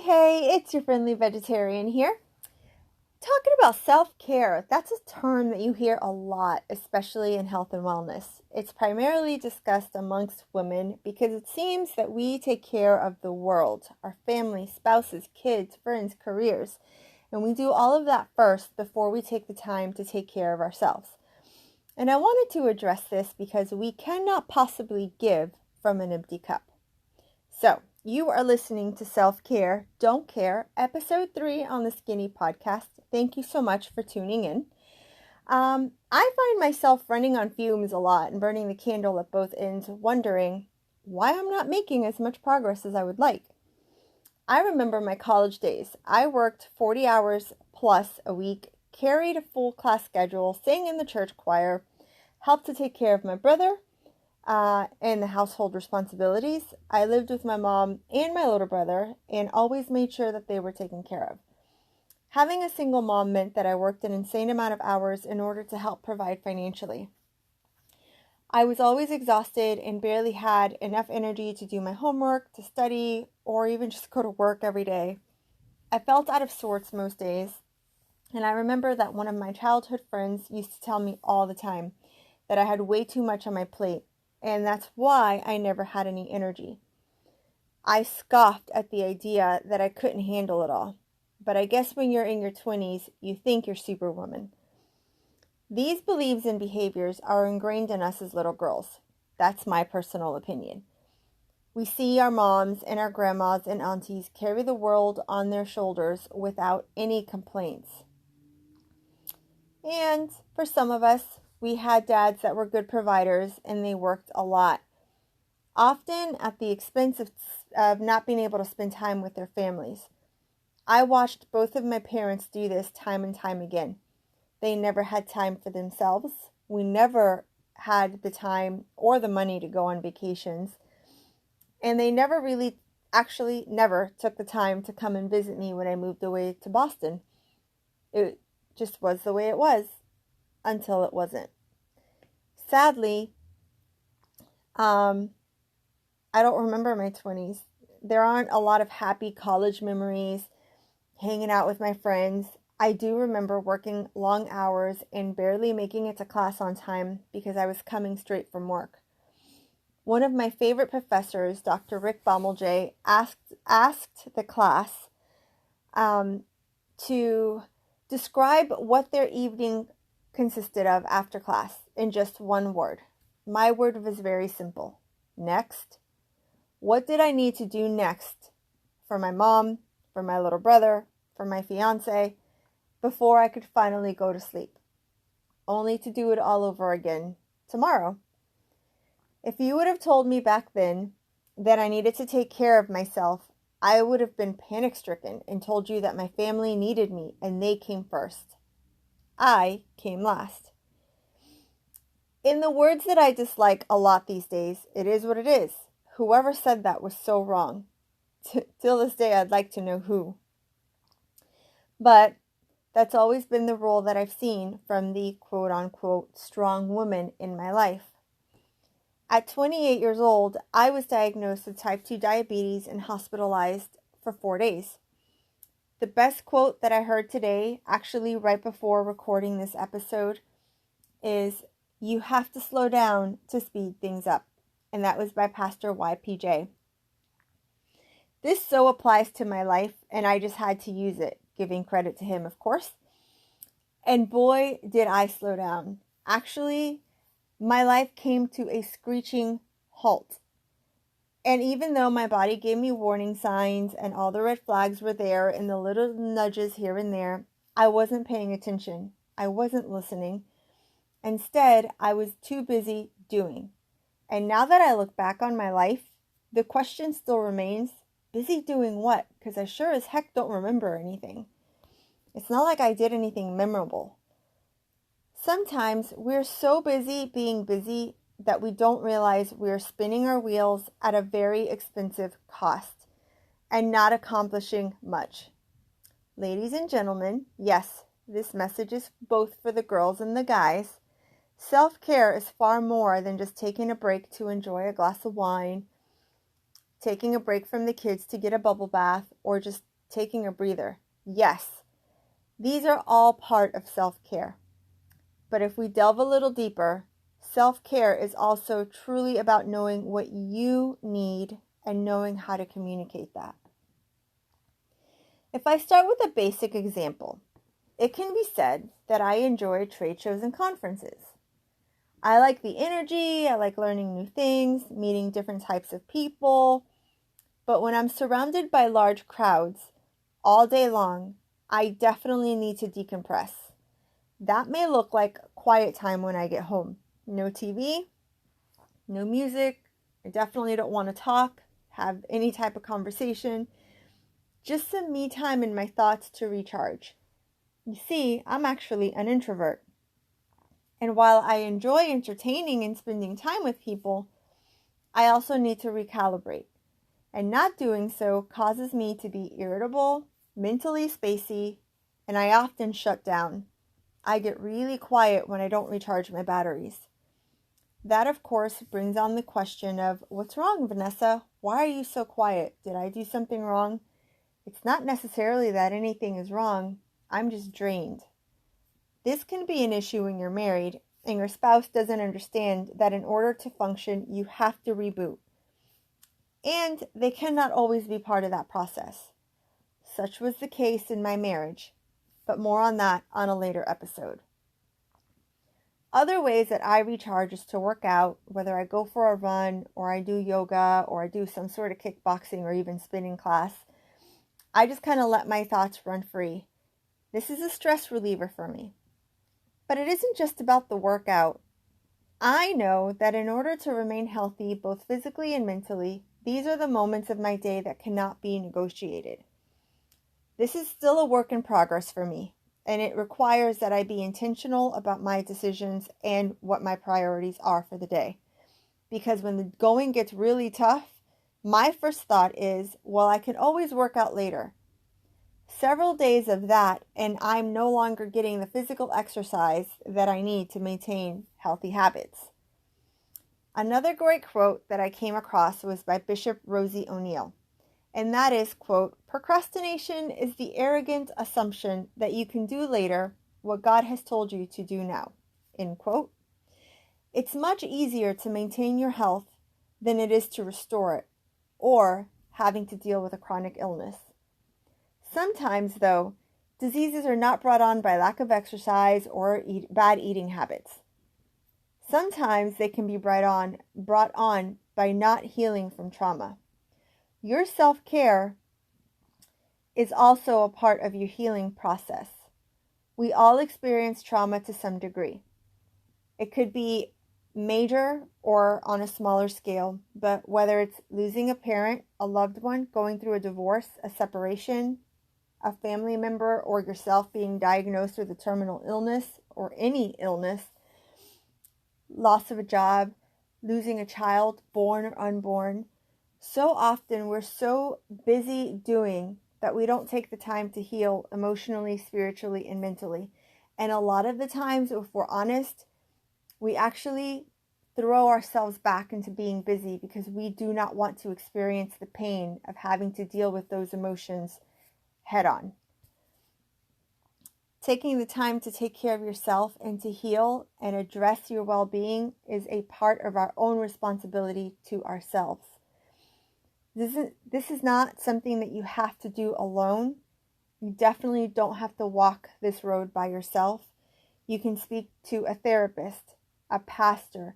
Hey, it's your friendly vegetarian here. Talking about self-care, that's a term that you hear a lot, especially in health and wellness. It's primarily discussed amongst women because it seems that we take care of the world, our family, spouses, kids, friends, careers, and we do all of that first before we take the time to take care of ourselves. And I wanted to address this because we cannot possibly give from an empty cup. So, you are listening to Self-Care, Don't Care, episode 3 on the Skinny podcast. Thank you so much for tuning in. I find myself running on fumes a lot and burning the candle at both ends, wondering why I'm not making as much progress as I would like. I remember my college days. I worked 40 hours plus a week, carried a full class schedule, sang in the church choir, helped to take care of my brother, and the household responsibilities. I lived with my mom and my little brother and always made sure that they were taken care of. Having a single mom meant that I worked an insane amount of hours in order to help provide financially. I was always exhausted and barely had enough energy to do my homework, to study, or even just go to work every day. I felt out of sorts most days, and I remember that one of my childhood friends used to tell me all the time that I had way too much on my plate, and that's why I never had any energy. I scoffed at the idea that I couldn't handle it all. But I guess when you're in your 20s, you think you're Superwoman. These beliefs and behaviors are ingrained in us as little girls. That's my personal opinion. We see our moms and our grandmas and aunties carry the world on their shoulders without any complaints. And for some of us, we had dads that were good providers and they worked a lot, often at the expense of not being able to spend time with their families. I watched both of my parents do this time and time again. They never had time for themselves. We never had the time or the money to go on vacations. And they never took the time to come and visit me when I moved away to Boston. It just was the way it was until it wasn't. Sadly, I don't remember my 20s. There aren't a lot of happy college memories, hanging out with my friends. I do remember working long hours and barely making it to class on time because I was coming straight from work. One of my favorite professors, Dr. Rick Baumel, asked the class to describe what their evening consisted of after class in just one word. My word was very simple. Next. What did I need to do next for my mom, for my little brother, for my fiance, before I could finally go to sleep, only to do it all over again tomorrow? If you would have told me back then that I needed to take care of myself, I would have been panic-stricken and told you that my family needed me and they came first. I came last. In the words that I dislike a lot these days, it is what it is. Whoever said that was so wrong. Till this day, I'd like to know who. But that's always been the role that I've seen from the quote-unquote strong woman in my life. At 28 years old, I was diagnosed with type 2 diabetes and hospitalized for 4 days. The best quote that I heard today, actually right before recording this episode, is, "You have to slow down to speed things up." And that was by Pastor YPJ. This so applies to my life, and I just had to use it, giving credit to him, of course. And boy, did I slow down. Actually, my life came to a screeching halt. And even though my body gave me warning signs and all the red flags were there and the little nudges here and there, I wasn't paying attention. I wasn't listening. Instead, I was too busy doing. And now that I look back on my life, the question still remains, busy doing what? Because I sure as heck don't remember anything. It's not like I did anything memorable. Sometimes we're so busy being busy that we don't realize we're spinning our wheels at a very expensive cost and not accomplishing much. Ladies and gentlemen, yes, this message is both for the girls and the guys. Self-care is far more than just taking a break to enjoy a glass of wine taking a break from the kids to get a bubble bath, or just taking a breather. Yes, these are all part of self-care. But if we delve a little deeper, self-care is also truly about knowing what you need and knowing how to communicate that. If I start with a basic example, it can be said that I enjoy trade shows and conferences. I like the energy, I like learning new things, meeting different types of people, but when I'm surrounded by large crowds all day long, I definitely need to decompress. That may look like quiet time when I get home. No TV, no music. I definitely don't want to talk, have any type of conversation. Just some me time and my thoughts to recharge. You see, I'm actually an introvert. And while I enjoy entertaining and spending time with people, I also need to recalibrate. And not doing so causes me to be irritable, mentally spacey, and I often shut down. I get really quiet when I don't recharge my batteries. That, of course, brings on the question of, what's wrong, Vanessa? Why are you so quiet? Did I do something wrong? It's not necessarily that anything is wrong. I'm just drained. This can be an issue when you're married and your spouse doesn't understand that in order to function, you have to reboot. And they cannot always be part of that process. Such was the case in my marriage, but more on that on a later episode. Other ways that I recharge is to work out, whether I go for a run or I do yoga or I do some sort of kickboxing or even spinning class. I just kind of let my thoughts run free. This is a stress reliever for me. But it isn't just about the workout. I know that in order to remain healthy, both physically and mentally, these are the moments of my day that cannot be negotiated. This is still a work in progress for me, and it requires that I be intentional about my decisions and what my priorities are for the day. Because when the going gets really tough, my first thought is, well, I can always work out later. Several days of that, and I'm no longer getting the physical exercise that I need to maintain healthy habits. Another great quote that I came across was by Bishop Rosie O'Neill, and that is, quote, "Procrastination is the arrogant assumption that you can do later what God has told you to do now," end quote. It's much easier to maintain your health than it is to restore it, or having to deal with a chronic illness. Sometimes, though, diseases are not brought on by lack of exercise or bad eating habits. Sometimes they can be brought on by not healing from trauma. Your self-care is also a part of your healing process. We all experience trauma to some degree. It could be major or on a smaller scale, but whether it's losing a parent, a loved one, going through a divorce, a separation, a family member, or yourself being diagnosed with a terminal illness or any illness, loss of a job, losing a child, born or unborn. So often we're so busy doing that we don't take the time to heal emotionally, spiritually, and mentally. And a lot of the times, if we're honest, we actually throw ourselves back into being busy because we do not want to experience the pain of having to deal with those emotions head on. Taking the time to take care of yourself and to heal and address your well-being is a part of our own responsibility to ourselves. This is not something that you have to do alone. You definitely don't have to walk this road by yourself. You can speak to a therapist, a pastor,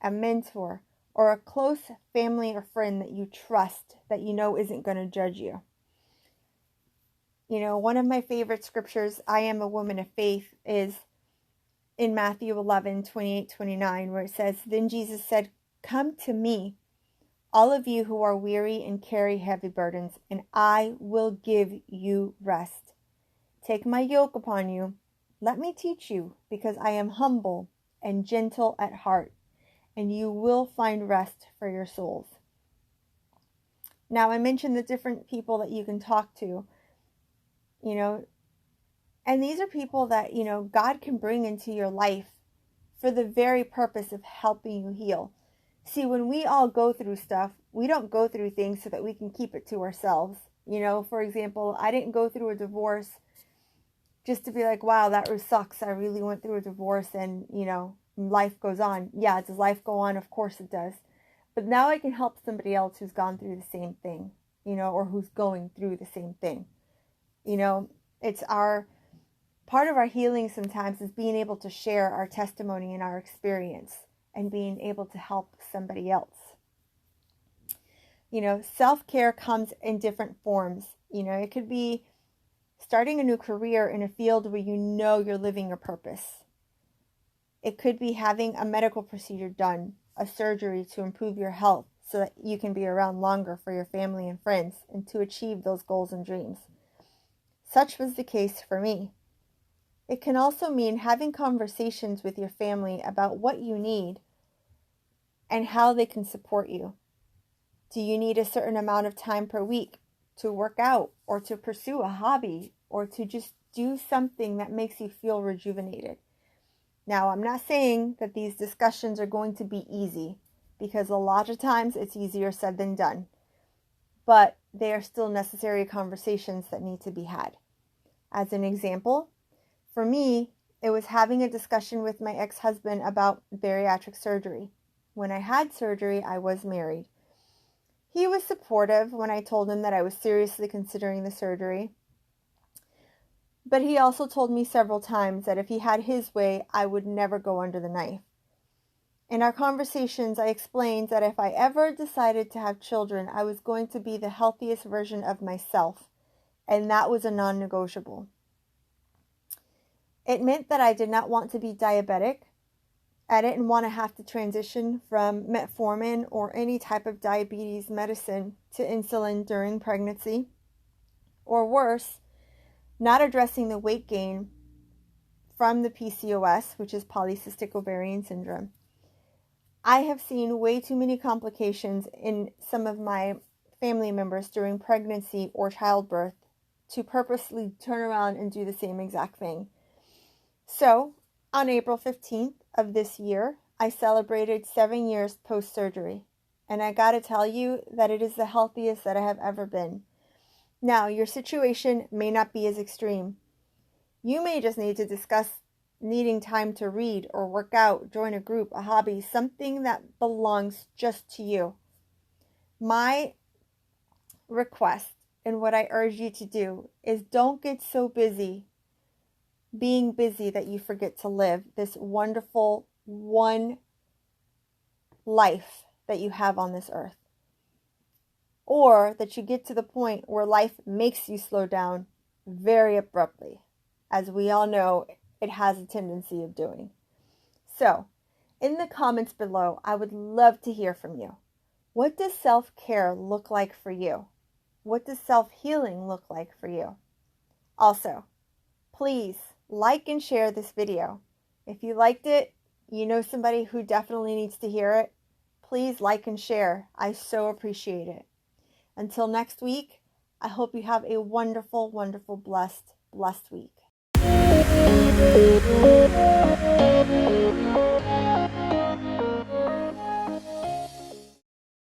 a mentor, or a close family or friend that you trust, that you know isn't going to judge you. You know, one of my favorite scriptures, I am a woman of faith, is in Matthew 11:28-29, where it says, "Then Jesus said, 'Come to me, all of you who are weary and carry heavy burdens, and I will give you rest. Take my yoke upon you. Let me teach you, because I am humble and gentle at heart, and you will find rest for your souls.'" Now, I mentioned the different people that you can talk to, you know, and these are people that, you know, God can bring into your life for the very purpose of helping you heal. See, when we all go through stuff, we don't go through things so that we can keep it to ourselves. For example, I didn't go through a divorce just to be like, wow, that really sucks. I really went through a divorce and, life goes on. Yeah, does life go on? Of course it does. But now I can help somebody else who's gone through the same thing, or who's going through the same thing. It's part of our healing sometimes is being able to share our testimony and our experience and being able to help somebody else. Self-care comes in different forms. It could be starting a new career in a field where you're living your purpose. It could be having a medical procedure done, a surgery to improve your health so that you can be around longer for your family and friends and to achieve those goals and dreams. Such was the case for me. It can also mean having conversations with your family about what you need and how they can support you. Do you need a certain amount of time per week to work out or to pursue a hobby or to just do something that makes you feel rejuvenated? Now, I'm not saying that these discussions are going to be easy, because a lot of times it's easier said than done, but they are still necessary conversations that need to be had. As an example, for me, it was having a discussion with my ex-husband about bariatric surgery. When I had surgery, I was married. He was supportive when I told him that I was seriously considering the surgery. But he also told me several times that if he had his way, I would never go under the knife. In our conversations, I explained that if I ever decided to have children, I was going to be the healthiest version of myself, and that was a non-negotiable. It meant that I did not want to be diabetic. I didn't want to have to transition from metformin or any type of diabetes medicine to insulin during pregnancy, or worse, not addressing the weight gain from the PCOS, which is polycystic ovarian syndrome. I have seen way too many complications in some of my family members during pregnancy or childbirth to purposely turn around and do the same exact thing. So, on April 15th of this year, I celebrated 7 years post-surgery. And I gotta tell you that it is the healthiest that I have ever been. Now, your situation may not be as extreme. You may just need to discuss needing time to read or work out, join a group, a hobby, something that belongs just to you. My request and what I urge you to do is don't get so busy being busy that you forget to live this wonderful one life that you have on this earth. Or that you get to the point where life makes you slow down very abruptly, as we all know it has a tendency of doing. So, in the comments below, I would love to hear from you. What does self-care look like for you? What does self-healing look like for you? Also, please like and share this video. If you liked it, you know somebody who definitely needs to hear it, please like and share. I so appreciate it. Until next week, I hope you have a wonderful, wonderful, blessed week.